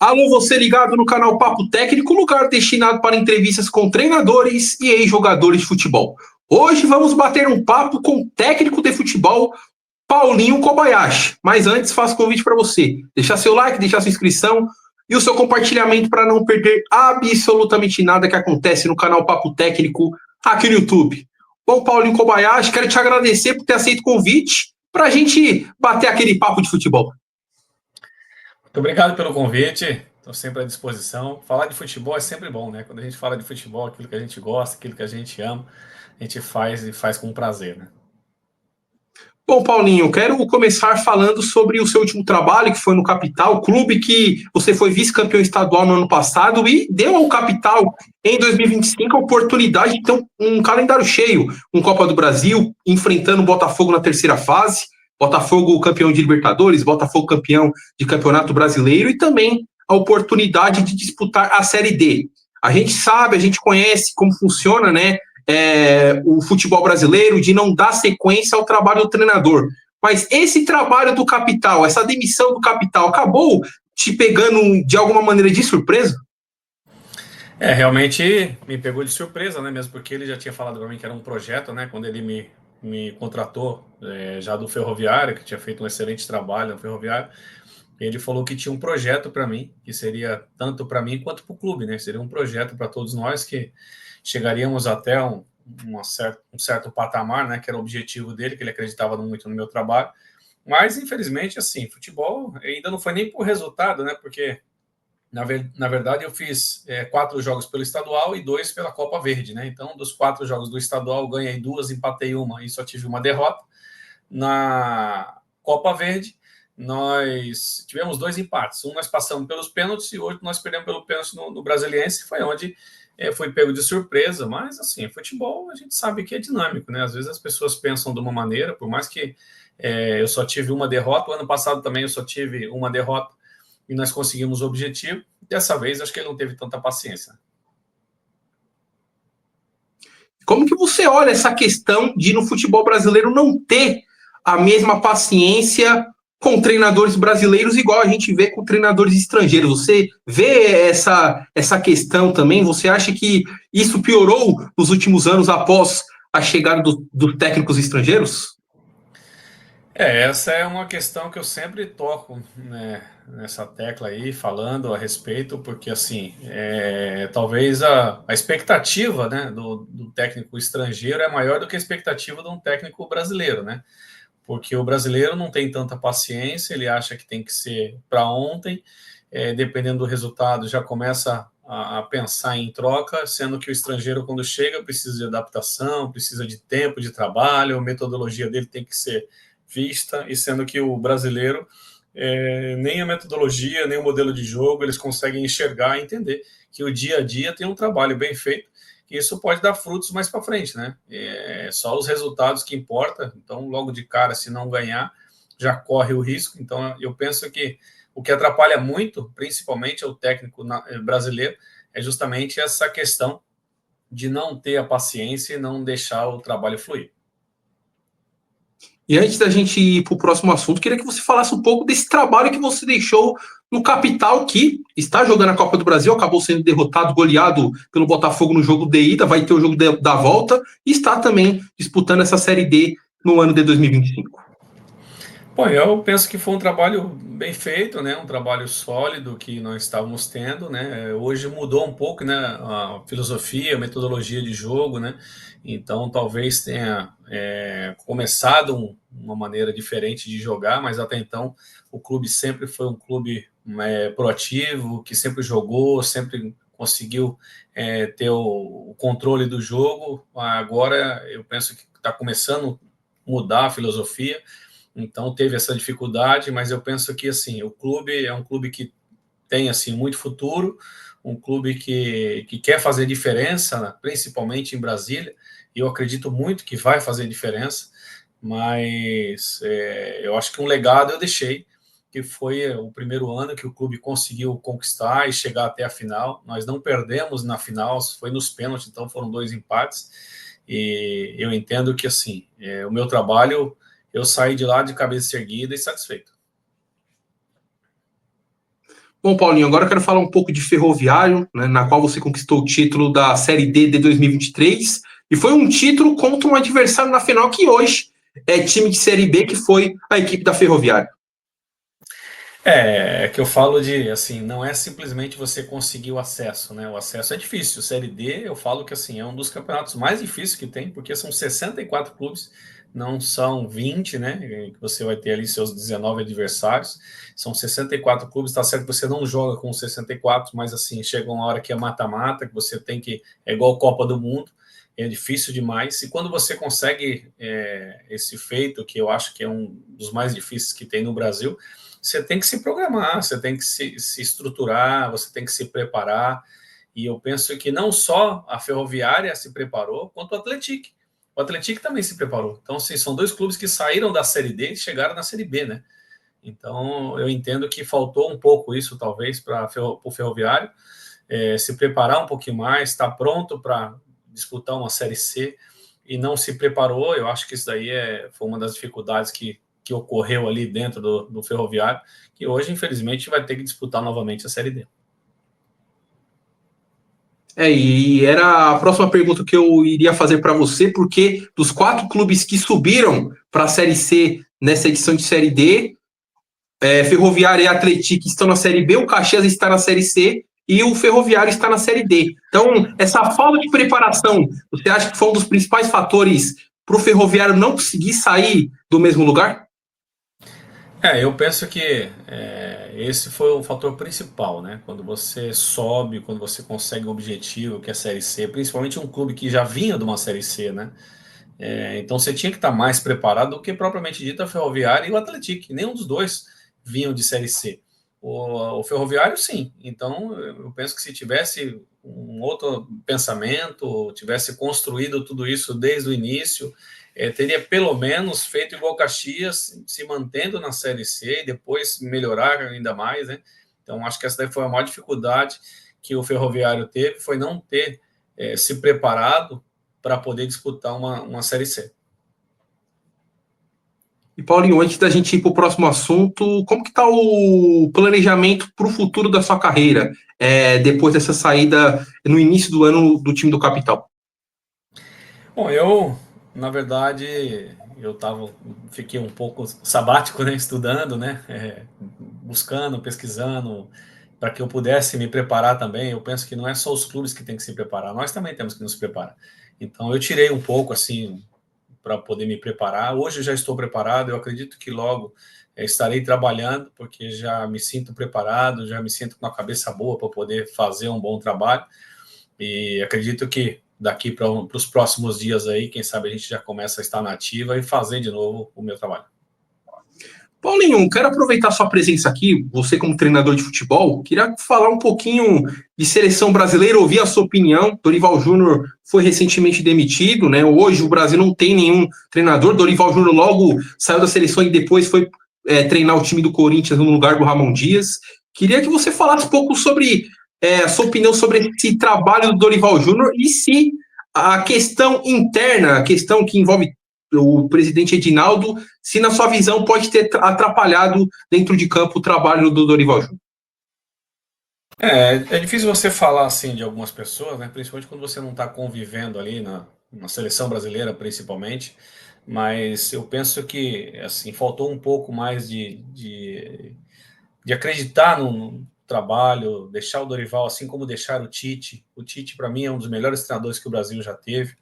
Alô, você ligado no canal Papo Técnico, lugar destinado para entrevistas com treinadores e ex-jogadores de futebol. Hoje vamos bater um papo com o técnico de futebol, Paulinho Kobayashi. Mas antes, faço convite para você deixar seu like, deixar sua inscrição e o seu compartilhamento para não perder absolutamente nada que acontece no canal Papo Técnico aqui no YouTube. Bom, Paulinho Kobayashi, quero te agradecer por ter aceito o convite para a gente bater aquele papo de futebol. Muito obrigado pelo convite, estou sempre à disposição. Falar de futebol é sempre bom, né? Quando a gente fala de futebol, aquilo que a gente gosta, aquilo que a gente ama, a gente faz e faz com prazer, né? Bom, Paulinho, quero começar falando sobre o seu último trabalho, que foi no Capital, clube que você foi vice-campeão estadual no ano passado e deu ao Capital, em 2025, a oportunidade de ter um calendário cheio, com Copa do Brasil, enfrentando o Botafogo na terceira fase, Botafogo campeão de Libertadores, Botafogo campeão de Campeonato Brasileiro e também a oportunidade de disputar a Série D. A gente sabe, a gente conhece como funciona, né? O futebol brasileiro, de não dar sequência ao trabalho do treinador. Mas esse trabalho do Capital, essa demissão do Capital, acabou te pegando de alguma maneira de surpresa? Realmente me pegou de surpresa, né? Mesmo porque ele já tinha falado para mim que era um projeto, né? Quando ele me contratou já do Ferroviário, que tinha feito um excelente trabalho no Ferroviário, ele falou que tinha um projeto para mim, que seria tanto para mim quanto para o clube, né? Seria um projeto para todos nós que chegaríamos até um certo patamar, né? Que era o objetivo dele, que ele acreditava muito no meu trabalho. Mas, infelizmente, assim, futebol ainda não foi nem por resultado, né? Porque, na verdade, eu fiz 4 jogos pelo estadual e 2 pela Copa Verde, né? Então, dos 4 jogos do estadual, ganhei 2, empatei uma e só tive uma derrota. Na Copa Verde, nós tivemos 2 empates. Um nós passamos pelos pênaltis e o outro nós perdemos pelo pênalti no Brasiliense. Foi onde foi pego de surpresa. Mas, assim, futebol a gente sabe que é dinâmico, né? Às vezes as pessoas pensam de uma maneira, por mais que eu só tive uma derrota. O ano passado também eu só tive uma derrota e nós conseguimos o objetivo. Dessa vez, acho que ele não teve tanta paciência. Como que você olha essa questão de no futebol brasileiro não ter a mesma paciência com treinadores brasileiros igual a gente vê com treinadores estrangeiros? Você vê essa questão também? Você acha que isso piorou nos últimos anos após a chegada dos técnicos estrangeiros? Essa é uma questão que eu sempre toco, né, nessa tecla aí, falando a respeito, porque assim, talvez a expectativa, né, do técnico estrangeiro é maior do que a expectativa de um técnico brasileiro, né? Porque o brasileiro não tem tanta paciência, ele acha que tem que ser para ontem, dependendo do resultado, já começa a pensar em troca, sendo que o estrangeiro, quando chega, precisa de adaptação, precisa de tempo de trabalho, a metodologia dele tem que ser vista, e sendo que o brasileiro, nem a metodologia, nem o modelo de jogo, eles conseguem enxergar e entender que o dia a dia tem um trabalho bem feito, e isso pode dar frutos mais para frente, né? Só os resultados que importam, então logo de cara, se não ganhar, já corre o risco. Então eu penso que o que atrapalha muito, principalmente o técnico brasileiro, é justamente essa questão de não ter a paciência e não deixar o trabalho fluir. E antes da gente ir para o próximo assunto, queria que você falasse um pouco desse trabalho que você deixou no Capital, que está jogando a Copa do Brasil, acabou sendo derrotado, goleado pelo Botafogo no jogo de ida, vai ter o jogo da volta, e está também disputando essa Série D no ano de 2025. Bom, eu penso que foi um trabalho bem feito, né? Um trabalho sólido que nós estávamos tendo, né? Hoje mudou um pouco, né? A filosofia, a metodologia de jogo, né? Então talvez tenha começado uma maneira diferente de jogar, mas até então o clube sempre foi um clube proativo, que sempre jogou, sempre conseguiu ter o controle do jogo. Agora eu penso que está começando a mudar a filosofia, então teve essa dificuldade, mas eu penso que assim, o clube é um clube que tem assim muito futuro, um clube que quer fazer diferença, né, principalmente em Brasília, e eu acredito muito que vai fazer diferença, mas eu acho que um legado eu deixei, que foi o primeiro ano que o clube conseguiu conquistar e chegar até a final. Nós não perdemos na final, foi nos pênaltis, então foram 2 empates, e eu entendo que assim, o meu trabalho, eu saí de lá de cabeça erguida e satisfeito. Bom, Paulinho, agora eu quero falar um pouco de Ferroviário, né, na qual você conquistou o título da Série D de 2023, e foi um título contra um adversário na final que hoje é time de Série B, que foi a equipe da Ferroviária. É que eu falo de, assim, não é simplesmente você conseguir o acesso, né? O acesso é difícil. Série D, eu falo que, assim, é um dos campeonatos mais difíceis que tem, porque são 64 clubes, não são 20, né? Que você vai ter ali seus 19 adversários. São 64 clubes, tá certo que você não joga com 64, mas, assim, chega uma hora que é mata-mata, que você tem que... É igual Copa do Mundo, é difícil demais. E quando você consegue esse feito, que eu acho que é um dos mais difíceis que tem no Brasil, você tem que se programar, você tem que se estruturar, você tem que se preparar. E eu penso que não só a Ferroviária se preparou, quanto o Atlético. O Atlético também se preparou. Então, assim, são dois clubes que saíram da Série D e chegaram na Série B, né? Então, eu entendo que faltou um pouco isso, talvez, para o Ferroviário, se preparar um pouquinho mais, estar pronto para disputar uma Série C e não se preparou. Eu acho que isso daí foi uma das dificuldades que ocorreu ali dentro do Ferroviário, que hoje, infelizmente, vai ter que disputar novamente a Série D. E era a próxima pergunta que eu iria fazer para você, porque dos 4 clubes que subiram para a Série C nessa edição de Série D, Ferroviária e Atlético estão na Série B, o Caxias está na Série C e o Ferroviário está na Série D. Então, essa falta de preparação, você acha que foi um dos principais fatores para o Ferroviário não conseguir sair do mesmo lugar? Eu penso que esse foi o fator principal, né? Quando você sobe, quando você consegue o objetivo, que é a Série C, principalmente um clube que já vinha de uma Série C, né? Então você tinha que estar mais preparado do que propriamente dito a Ferroviária e o Atlético. Nenhum dos dois vinham de Série C. O Ferroviário, sim. Então eu penso que se tivesse um outro pensamento, tivesse construído tudo isso desde o início, teria pelo menos feito igual Caxias, se mantendo na Série C e depois melhorar ainda mais, né? Então acho que essa daí foi a maior dificuldade que o Ferroviário teve, foi não ter se preparado para poder disputar uma Série C. E Paulinho, antes da gente ir para o próximo assunto, como que está o planejamento para o futuro da sua carreira, depois dessa saída no início do ano do time do Capital? Bom, na verdade, fiquei um pouco sabático, né, estudando, né, buscando, pesquisando, para que eu pudesse me preparar também. Eu penso que não é só os clubes que têm que se preparar, nós também temos que nos preparar. Então, eu tirei um pouco, assim, para poder me preparar. Hoje eu já estou preparado, eu acredito que logo estarei trabalhando, porque já me sinto preparado, já me sinto com a cabeça boa para poder fazer um bom trabalho. E acredito que daqui para os próximos dias aí, quem sabe a gente já começa a estar na ativa e fazer de novo o meu trabalho. Paulinho, quero aproveitar sua presença aqui, você como treinador de futebol, queria falar um pouquinho de seleção brasileira, ouvir a sua opinião. Dorival Júnior foi recentemente demitido, né? Hoje o Brasil não tem nenhum treinador. Dorival Júnior logo saiu da seleção e depois foi treinar o time do Corinthians no lugar do Ramon Dias. Queria que você falasse um pouco sobre a sua opinião sobre esse trabalho do Dorival Júnior e se a questão interna, a questão que envolve o presidente Edinaldo, se na sua visão pode ter atrapalhado dentro de campo o trabalho do Dorival Júnior. É difícil você falar assim de algumas pessoas, né? Principalmente quando você não está convivendo ali na seleção brasileira, principalmente. Mas eu penso que assim faltou um pouco mais de acreditar no trabalho, deixar o Dorival, assim como deixar o Tite. O Tite, para mim, é um dos melhores treinadores que o Brasil já teve.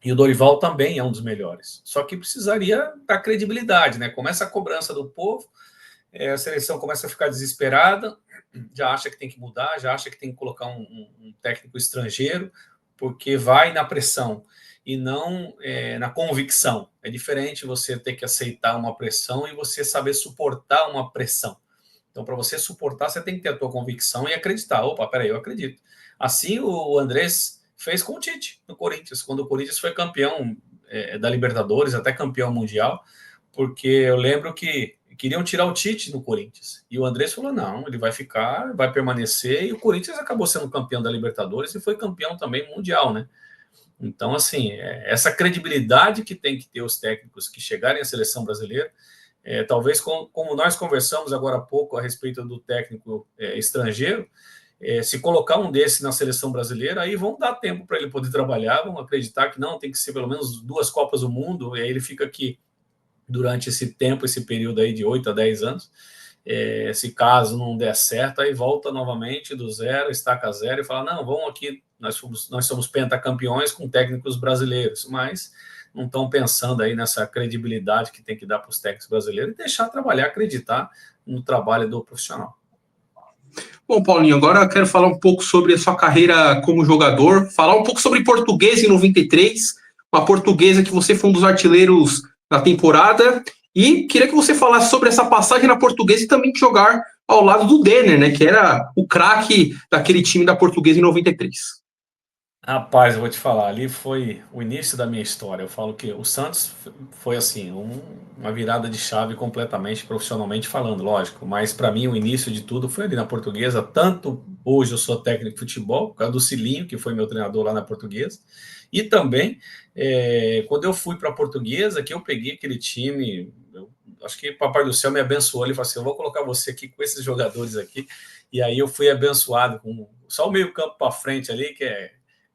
E o Dorival também é um dos melhores. Só que precisaria dar credibilidade, né? Começa a cobrança do povo, a seleção começa a ficar desesperada, já acha que tem que mudar, já acha que tem que colocar um técnico estrangeiro, porque vai na pressão e não na convicção. É diferente você ter que aceitar uma pressão e você saber suportar uma pressão. Então, para você suportar, você tem que ter a tua convicção e acreditar. Opa, peraí, eu acredito. Assim o Andrés fez com o Tite no Corinthians, quando o Corinthians foi campeão da Libertadores, até campeão mundial, porque eu lembro que queriam tirar o Tite no Corinthians. E o Andrés falou, não, ele vai ficar, vai permanecer, e o Corinthians acabou sendo campeão da Libertadores e foi campeão também mundial, né? Então, assim, essa credibilidade que tem que ter os técnicos que chegarem à seleção brasileira, Talvez como nós conversamos agora há pouco a respeito do técnico estrangeiro, se colocar um desse na seleção brasileira, aí vão dar tempo para ele poder trabalhar, vão acreditar que não, tem que ser pelo menos 2 Copas do Mundo, e aí ele fica aqui durante esse tempo, esse período aí de 8 a 10 anos. Se caso não der certo, aí volta novamente do zero, estaca zero e fala, não, vamos aqui, nós somos pentacampeões com técnicos brasileiros, mas não estão pensando aí nessa credibilidade que tem que dar para os técnicos brasileiros e deixar trabalhar, acreditar no trabalho do profissional. Bom, Paulinho, agora eu quero falar um pouco sobre a sua carreira como jogador, falar um pouco sobre Portuguesa em 93, uma Portuguesa que você foi um dos artilheiros da temporada, e queria que você falasse sobre essa passagem na Portuguesa e também jogar ao lado do Denner, né, que era o craque daquele time da Portuguesa em 93. Rapaz, eu vou te falar, ali foi o início da minha história. Eu falo que o Santos foi assim, uma virada de chave completamente profissionalmente falando, lógico. Mas para mim o início de tudo foi ali na Portuguesa. Tanto hoje eu sou técnico de futebol, por causa do Cilinho, que foi meu treinador lá na Portuguesa. E também, quando eu fui para a Portuguesa, que eu peguei aquele time, acho que o Papai do Céu me abençoou. Ele falou assim, eu vou colocar você aqui com esses jogadores aqui. E aí eu fui abençoado com só o meio campo para frente ali, que é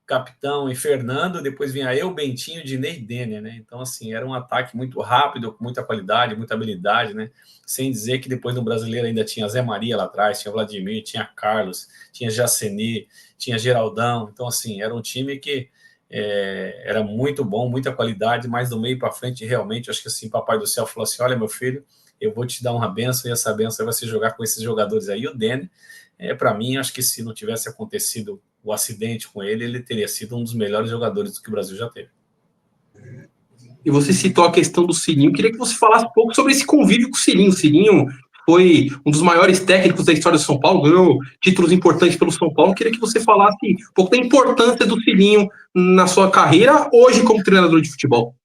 Capitão e Fernando, depois vinha eu, Bentinho, Dinei e Denner, né? Então, assim, era um ataque muito rápido, com muita qualidade, muita habilidade, né? Sem dizer que depois no brasileiro ainda tinha Zé Maria lá atrás, tinha Vladimir, tinha Carlos, tinha Jaceni, tinha Geraldão. Então, assim, era um time que era muito bom, muita qualidade, mas do meio para frente, realmente, acho que assim, Papai do Céu falou assim: olha, meu filho, eu vou te dar uma benção e essa benção vai ser jogar com esses jogadores aí. O Denner, para mim, acho que se não tivesse acontecido o acidente com ele, ele teria sido um dos melhores jogadores que o Brasil já teve. E você citou a questão do Cilinho, queria que você falasse um pouco sobre esse convívio com o Cilinho. O Cilinho foi um dos maiores técnicos da história do São Paulo, ganhou títulos importantes pelo São Paulo. Queria que você falasse um pouco da importância do Cilinho na sua carreira, hoje como treinador de futebol.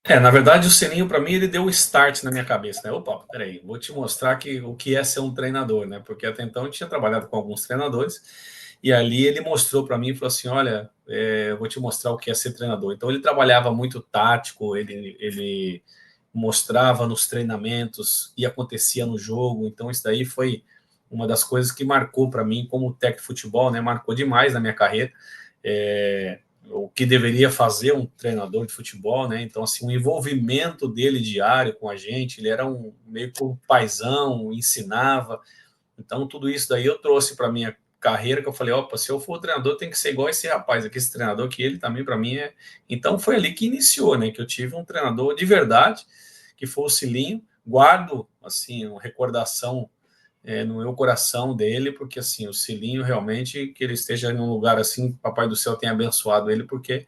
Na verdade, o Cilinho, para mim, ele deu o start na minha cabeça, né? Opa, peraí, vou te mostrar o que é ser um treinador, né? Porque até então eu tinha trabalhado com alguns treinadores, e ali ele mostrou para mim e falou assim: olha, eu vou te mostrar o que é ser treinador. Então ele trabalhava muito tático, ele mostrava nos treinamentos e acontecia no jogo. Então isso daí foi uma das coisas que marcou para mim como técnico de futebol, né? Marcou demais na minha carreira. O que deveria fazer um treinador de futebol, né? Então, assim, o envolvimento dele diário com a gente, ele era meio que um paizão, ensinava. Então, tudo isso daí eu trouxe para minha carreira, que eu falei, opa, se eu for treinador, tem que ser igual esse rapaz aqui, esse treinador, que ele também, para mim, é... Então, foi ali que iniciou, né? Que eu tive um treinador de verdade, que foi o Cilinho. Guardo, assim, uma recordação no meu coração dele, porque assim, o Cilinho realmente, que ele esteja em um lugar assim, Papai do Céu tenha abençoado ele, porque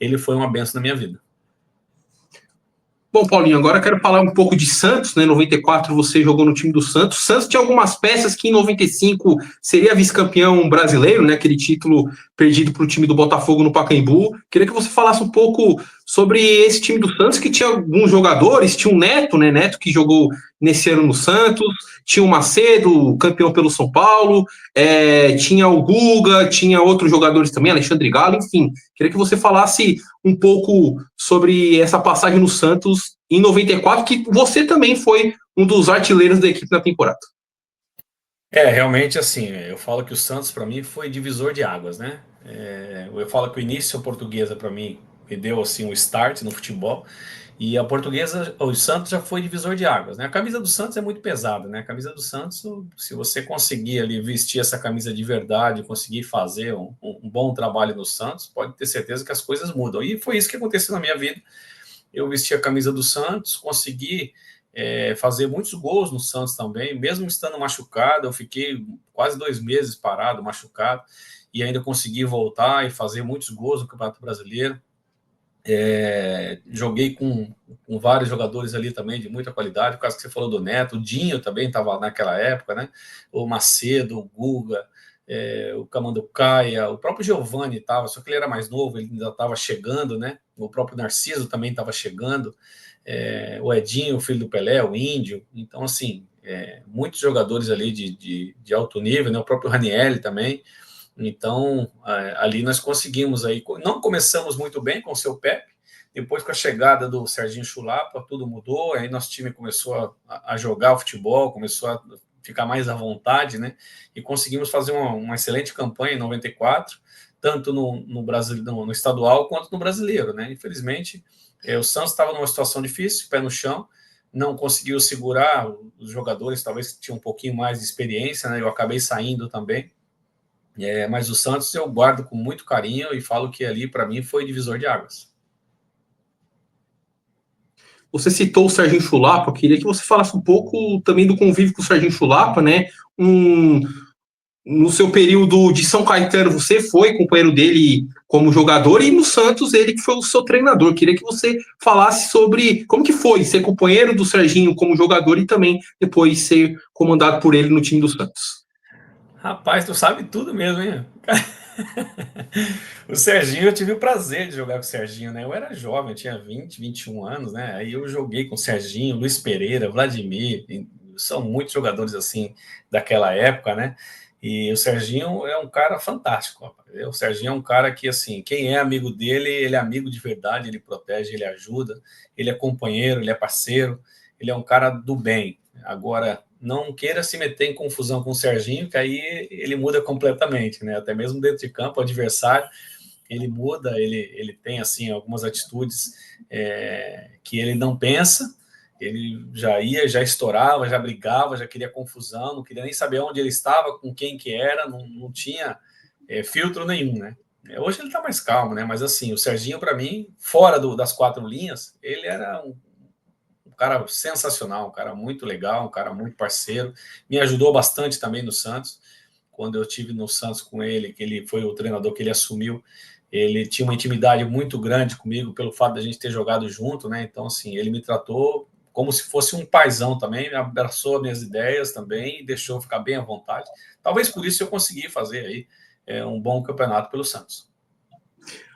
ele foi uma benção na minha vida. Bom, Paulinho, agora eu quero falar um pouco de Santos, né? Em 94 você jogou no time do Santos. Santos tinha algumas peças que em 95 seria vice-campeão brasileiro, né? Aquele título perdido para o time do Botafogo no Pacaembu. Queria que você falasse um pouco sobre esse time do Santos, que tinha alguns jogadores, tinha o Neto, né? Neto que jogou nesse ano no Santos, tinha o Macedo, campeão pelo São Paulo, tinha o Guga, tinha outros jogadores também, Alexandre Galo, enfim. Queria que você falasse um pouco sobre essa passagem no Santos em 94, que você também foi um dos artilheiros da equipe na temporada. Realmente assim, eu falo que o Santos para mim foi divisor de águas, né? Eu falo que o início Portuguesa para mim me deu assim um start no futebol. E a Portuguesa, o Santos já foi divisor de águas, né? A camisa do Santos é muito pesada, né? A camisa do Santos, se você conseguir ali vestir essa camisa de verdade, conseguir fazer um bom trabalho no Santos, pode ter certeza que as coisas mudam. E foi isso que aconteceu na minha vida. Eu vesti a camisa do Santos, consegui fazer muitos gols no Santos também, mesmo estando machucado. Eu fiquei quase 2 meses parado, machucado, e ainda consegui voltar e fazer muitos gols no Campeonato Brasileiro. Joguei com vários jogadores ali também de muita qualidade, por causa que você falou do Neto, o Dinho também estava naquela época, né? O Macedo, o Guga, o Camanducaia, o próprio Giovani estava, só que ele era mais novo, ele ainda estava chegando, né? O próprio Narciso também estava chegando, o Edinho, o filho do Pelé, o Índio. Então, assim, muitos jogadores ali de alto nível, né? O próprio Ranieri também. Então, ali nós conseguimos aí, não começamos muito bem com o seu Pepe, Depois, com a chegada do Serginho Chulapa, tudo mudou, aí nosso time começou a jogar o futebol, começou a ficar mais à vontade, né? E conseguimos fazer uma excelente campanha em 94, tanto no Brasil, no estadual quanto no brasileiro, né? Infelizmente, o Santos estava numa situação difícil, pé no chão, não conseguiu segurar os jogadores, talvez tinham um pouquinho mais de experiência, né? Eu acabei saindo também. Mas o Santos eu guardo com muito carinho e falo que ali, para mim, foi divisor de águas. Você citou o Serginho Chulapa, eu queria que você falasse um pouco também do convívio com o Serginho Chulapa, né? No seu período de São Caetano, você foi companheiro dele como jogador, e no Santos, ele que foi o seu treinador. Queria que você falasse sobre como que foi ser companheiro do Serginho como jogador e também depois ser comandado por ele no time do Santos. Rapaz, tu sabe tudo mesmo, hein? O Serginho, eu tive o prazer de jogar com o Serginho, né? Eu era jovem, eu tinha 20, 21 anos, né? Aí eu joguei com o Serginho, Luiz Pereira, Vladimir, são muitos jogadores assim daquela época, né? E o Serginho é um cara fantástico, rapaz. O Serginho é um cara que, assim, quem é amigo dele, ele é amigo de verdade, ele protege, ele ajuda, ele é companheiro, ele é parceiro, ele é um cara do bem. Agora, não queira se meter em confusão com o Serginho, que aí ele muda completamente, né? Até mesmo dentro de campo, o adversário, ele muda, ele tem, assim, algumas atitudes que ele não pensa, ele já ia, já estourava, já brigava, já queria confusão, não queria nem saber onde ele estava, com quem que era, não tinha filtro nenhum, né? Hoje ele está mais calmo, né? Mas assim, o Serginho, para mim, fora das quatro linhas, ele era um cara sensacional, um cara muito legal, um cara muito parceiro, me ajudou bastante também no Santos. Quando eu tive no Santos com ele, que ele foi o treinador que ele assumiu, ele tinha uma intimidade muito grande comigo pelo fato de a gente ter jogado junto, né? Então, assim, ele me tratou como se fosse um paizão também, me abraçou as minhas ideias também e deixou eu ficar bem à vontade. Talvez por isso eu consegui fazer aí um bom campeonato pelo Santos.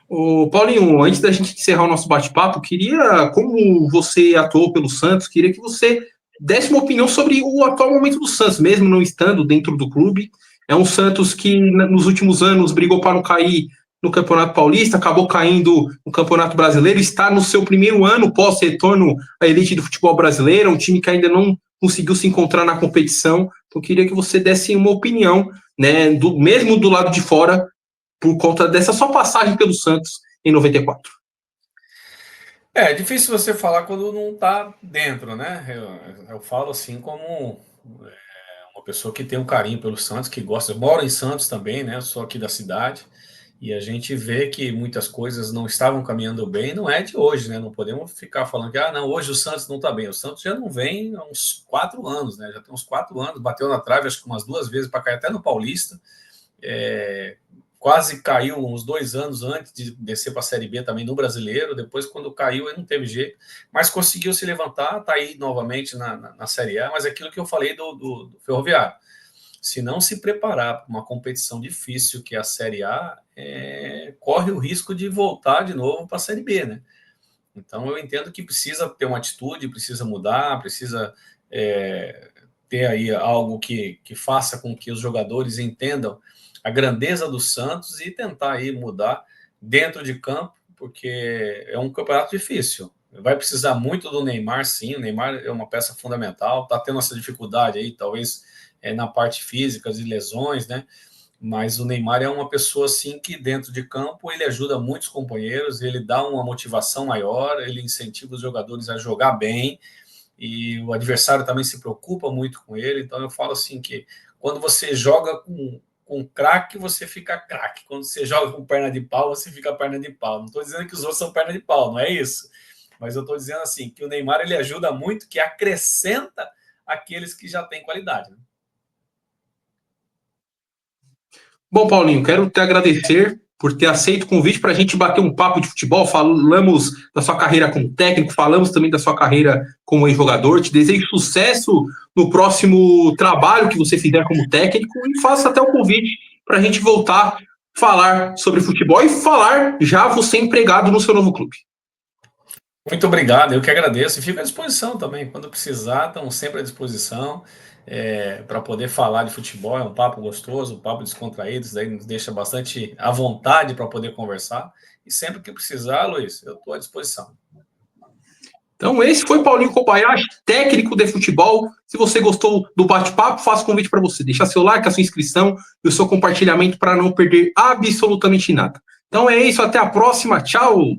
Ô, Paulinho, antes da gente encerrar o nosso bate-papo, queria, como você atuou pelo Santos, queria que você desse uma opinião sobre o atual momento do Santos, mesmo não estando dentro do clube. É um Santos que nos últimos anos brigou para não cair no Campeonato Paulista, acabou caindo no Campeonato Brasileiro, está no seu primeiro ano pós-retorno à elite do futebol brasileiro, um time que ainda não conseguiu se encontrar na competição. Então, queria que você desse uma opinião, né, mesmo do lado de fora, por conta dessa sua passagem pelo Santos em 94. É difícil você falar quando não está dentro, né? Eu falo assim como uma pessoa que tem um carinho pelo Santos, que gosta, eu moro em Santos também, né? Eu sou aqui da cidade, e a gente vê que muitas coisas não estavam caminhando bem, não é de hoje, né? Não podemos ficar falando que, não, hoje o Santos não está bem. O Santos já não vem há uns 4 anos, né? Já tem uns 4 anos, bateu na trave, acho que umas 2 vezes para cair até no Paulista. Quase caiu uns 2 anos antes de descer para a Série B também no Brasileiro. Depois, quando caiu, ele não teve jeito, mas conseguiu se levantar, está aí novamente na Série A. Mas é aquilo que eu falei do Ferroviário, se não se preparar para uma competição difícil que é a Série A, corre o risco de voltar de novo para a Série B, né? Então eu entendo que precisa ter uma atitude, precisa mudar, precisa ter aí algo que faça com que os jogadores entendam a grandeza do Santos e tentar aí mudar dentro de campo, porque é um campeonato difícil. Vai precisar muito do Neymar, sim. O Neymar é uma peça fundamental, está tendo essa dificuldade aí, talvez na parte física e lesões, né? Mas o Neymar é uma pessoa assim que dentro de campo ele ajuda muitos companheiros, ele dá uma motivação maior, ele incentiva os jogadores a jogar bem, e o adversário também se preocupa muito com ele. Então eu falo assim que quando você joga com craque, você fica craque. Quando você joga com perna de pau, você fica perna de pau. Não estou dizendo que os outros são perna de pau, não é isso. Mas eu estou dizendo assim que o Neymar ele ajuda muito, que acrescenta aqueles que já têm qualidade, né? Bom, Paulinho, quero te agradecer por ter aceito o convite para a gente bater um papo de futebol. Falamos da sua carreira como técnico, falamos também da sua carreira como ex-jogador. Te desejo sucesso no próximo trabalho que você fizer como técnico e faço até o convite para a gente voltar a falar sobre futebol e falar já você empregado no seu novo clube. Muito obrigado, eu que agradeço e fico à disposição também. Quando precisar, estamos sempre à disposição. para poder falar de futebol. É um papo gostoso, um papo descontraído, isso daí nos deixa bastante à vontade para poder conversar. E sempre que precisar, Luiz, eu estou à disposição. Então, esse foi Paulinho Kobayashi, técnico de futebol. Se você gostou do bate-papo, faço convite para você deixar seu like, a sua inscrição e o seu compartilhamento para não perder absolutamente nada. Então é isso, até a próxima. Tchau!